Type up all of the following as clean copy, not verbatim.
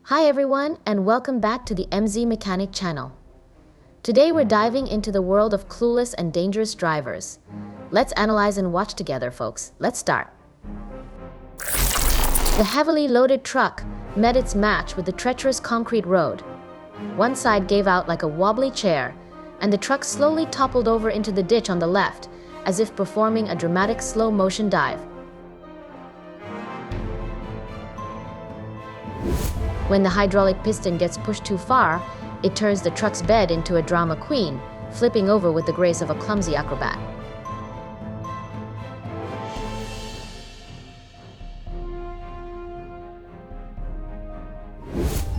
Hi everyone, and welcome back to the MZ Mechanic channel. Today we're diving into the world of clueless and dangerous drivers. Let's analyze and watch together, folks. Let's start. The heavily loaded truck met its match with the treacherous concrete road. One side gave out like a wobbly chair, and the truck slowly toppled over into the ditch on the left, as if performing a dramatic slow-motion dive. When the hydraulic piston gets pushed too far, it turns the truck's bed into a drama queen, flipping over with the grace of a clumsy acrobat.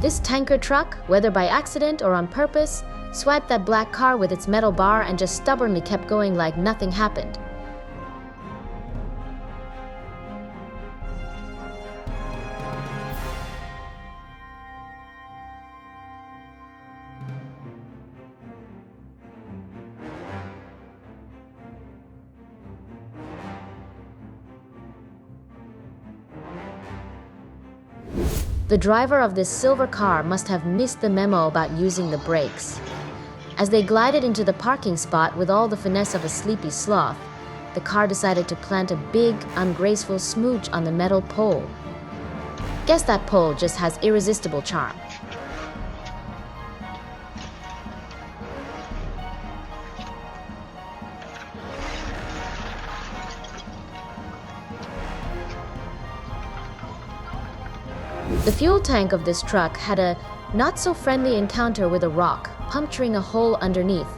This tanker truck, whether by accident or on purpose, swiped that black car with its metal bar and just stubbornly kept going like nothing happened. The driver of this silver car must have missed the memo about using the brakes. As they glided into the parking spot with all the finesse of a sleepy sloth, the car decided to plant a big, ungraceful smooch on the metal pole. Guess that pole just has irresistible charm. The fuel tank of this truck had a not-so-friendly encounter with a rock, puncturing a hole underneath.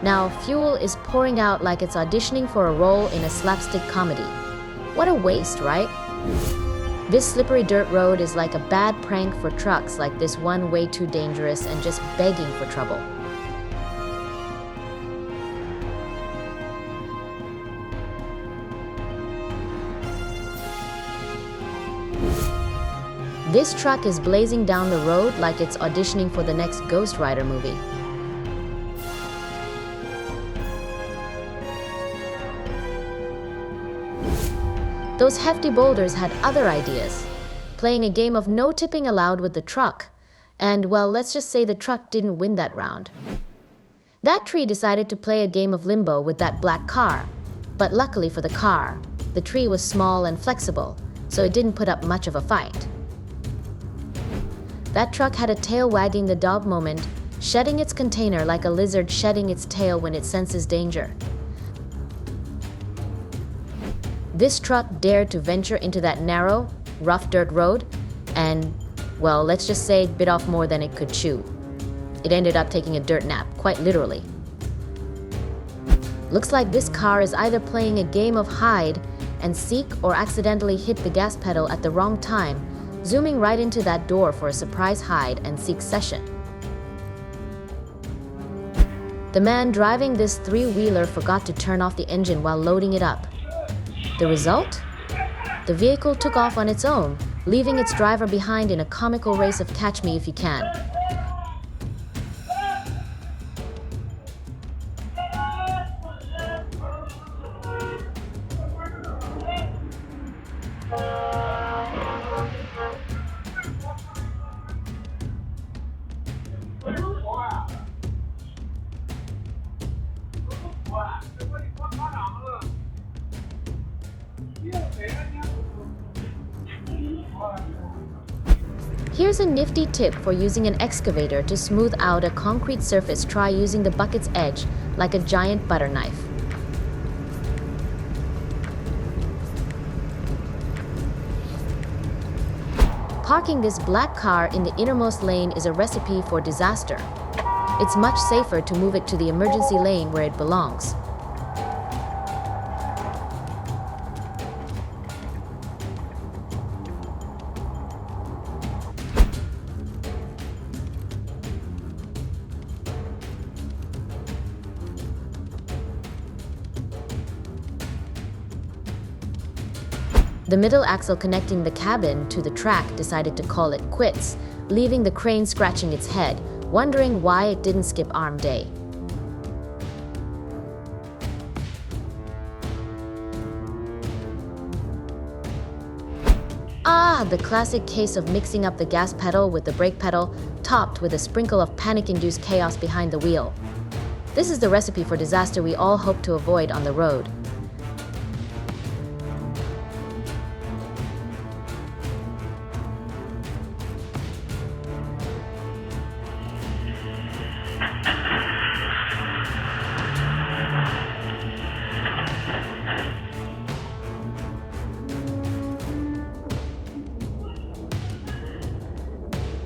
Now, fuel is pouring out like it's auditioning for a role in a slapstick comedy. What a waste, right? This slippery dirt road is like a bad prank for trucks like this one, way too dangerous and just begging for trouble. This truck is blazing down the road like it's auditioning for the next Ghost Rider movie. Those hefty boulders had other ideas, playing a game of no tipping allowed with the truck. And, well, let's just say the truck didn't win that round. That tree decided to play a game of limbo with that black car. But luckily for the car, the tree was small and flexible, so it didn't put up much of a fight. That truck had a tail wagging the dog moment, shedding its container like a lizard shedding its tail when it senses danger. This truck dared to venture into that narrow, rough dirt road and, well, let's just say it bit off more than it could chew. It ended up taking a dirt nap, quite literally. Looks like this car is either playing a game of hide and seek or accidentally hit the gas pedal at the wrong time, zooming right into that door for a surprise hide and seek session. The man driving this three-wheeler forgot to turn off the engine while loading it up. The result? The vehicle took off on its own, leaving its driver behind in a comical race of catch me if you can. Here's a nifty tip for using an excavator to smooth out a concrete surface. Try using the bucket's edge like a giant butter knife. Parking this black car in the innermost lane is a recipe for disaster. It's much safer to move it to the emergency lane where it belongs. The middle axle connecting the cabin to the track decided to call it quits, leaving the crane scratching its head, wondering why it didn't skip arm day. The classic case of mixing up the gas pedal with the brake pedal, topped with a sprinkle of panic-induced chaos behind the wheel. This is the recipe for disaster we all hope to avoid on the road.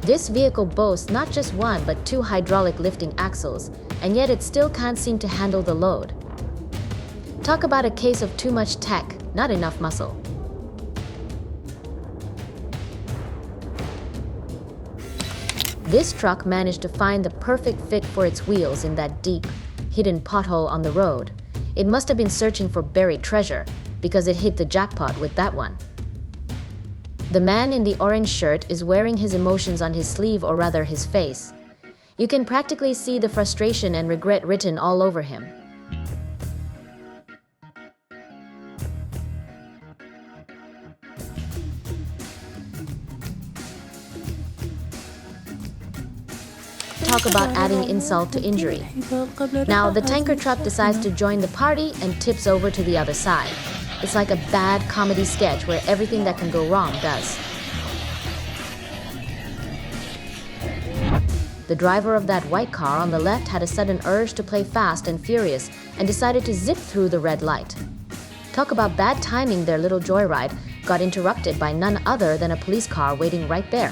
This vehicle boasts not just one but two hydraulic lifting axles, and yet it still can't seem to handle the load. Talk about a case of too much tech, not enough muscle. This truck managed to find the perfect fit for its wheels in that deep, hidden pothole on the road. It must have been searching for buried treasure, because it hit the jackpot with that one. The man in the orange shirt is wearing his emotions on his sleeve, or rather his face. You can practically see the frustration and regret written all over him. Talk about adding insult to injury. Now, the tanker truck decides to join the party and tips over to the other side. It's like a bad comedy sketch where everything that can go wrong does. The driver of that white car on the left had a sudden urge to play fast and furious and decided to zip through the red light. Talk about bad timing. Their little joyride got interrupted by none other than a police car waiting right there.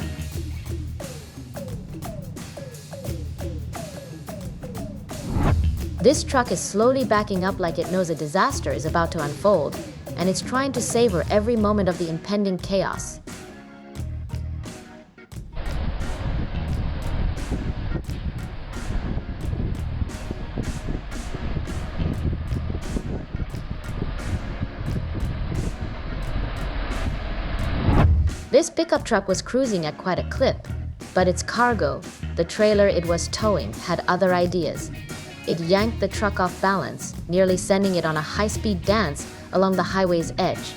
This truck is slowly backing up like it knows a disaster is about to unfold, and it's trying to savor every moment of the impending chaos. This pickup truck was cruising at quite a clip, but its cargo, the trailer it was towing, had other ideas. It yanked the truck off balance, nearly sending it on a high-speed dance along the highway's edge.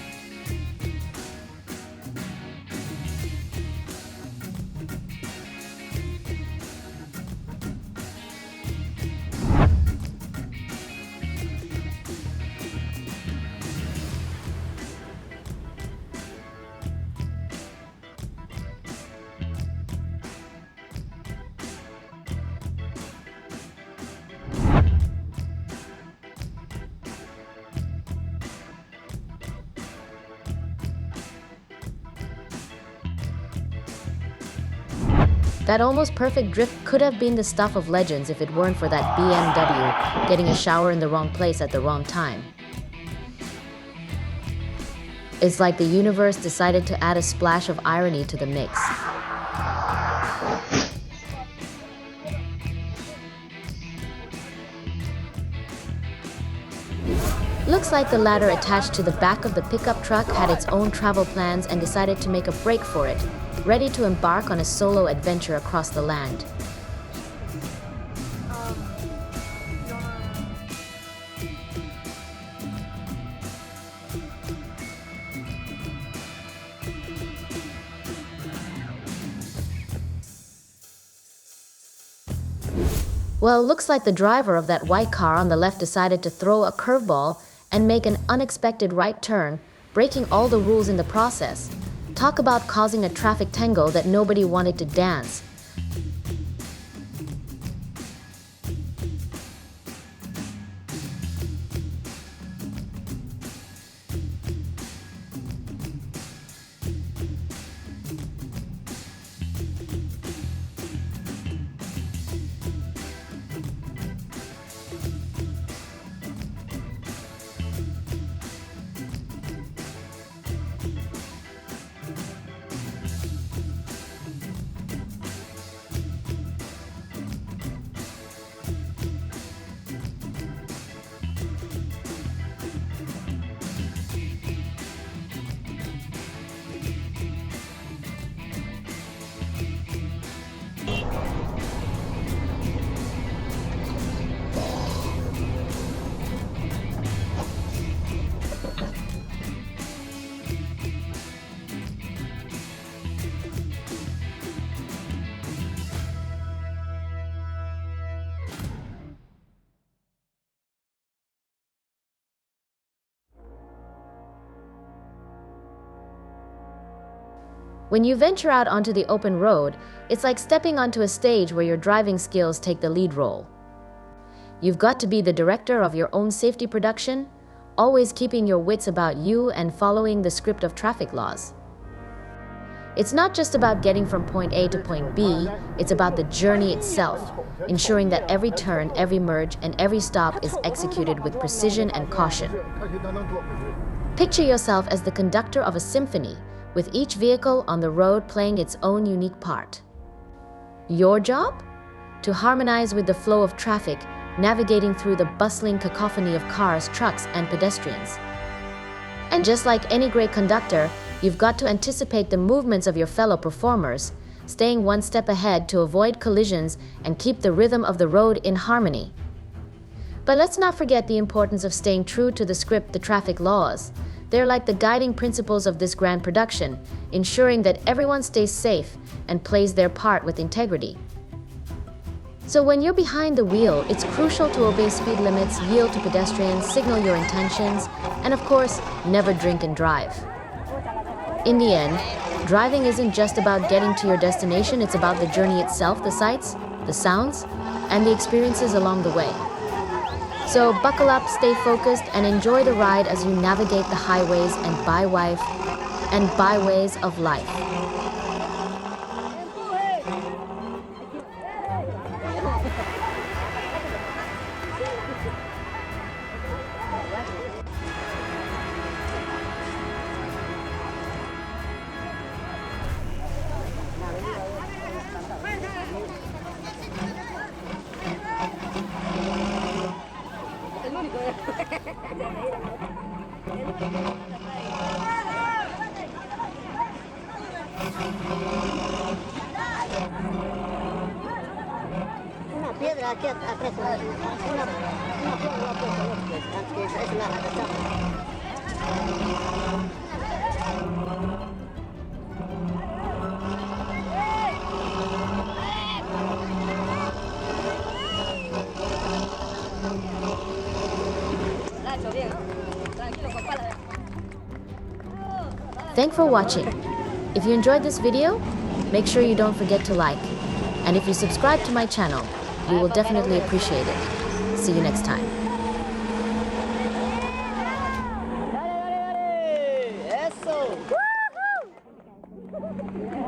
That almost perfect drift could have been the stuff of legends if it weren't for that BMW getting a shower in the wrong place at the wrong time. It's like the universe decided to add a splash of irony to the mix. Looks like the ladder attached to the back of the pickup truck had its own travel plans and decided to make a break for it, ready to embark on a solo adventure across the land. Well, looks like the driver of that white car on the left decided to throw a curveball and make an unexpected right turn, breaking all the rules in the process. Talk about causing a traffic tangle that nobody wanted to dance. When you venture out onto the open road, it's like stepping onto a stage where your driving skills take the lead role. You've got to be the director of your own safety production, always keeping your wits about you and following the script of traffic laws. It's not just about getting from point A to point B, it's about the journey itself, ensuring that every turn, every merge, and every stop is executed with precision and caution. Picture yourself as the conductor of a symphony, with each vehicle on the road playing its own unique part. Your job? To harmonize with the flow of traffic, navigating through the bustling cacophony of cars, trucks, and pedestrians. And just like any great conductor, you've got to anticipate the movements of your fellow performers, staying one step ahead to avoid collisions and keep the rhythm of the road in harmony. But let's not forget the importance of staying true to the script, the traffic laws. They're like the guiding principles of this grand production, ensuring that everyone stays safe and plays their part with integrity. So when you're behind the wheel, it's crucial to obey speed limits, yield to pedestrians, signal your intentions, and of course, never drink and drive. In the end, driving isn't just about getting to your destination, it's about the journey itself, the sights, the sounds, and the experiences along the way. So buckle up, stay focused, and enjoy the ride as you navigate the highways and byways of life. Una piedra aquí atrás, una piedra la puesta antes que es la Thanks for watching. If you enjoyed this video, make sure you don't forget to like. And if you subscribe to my channel, we will definitely appreciate it. See you next time.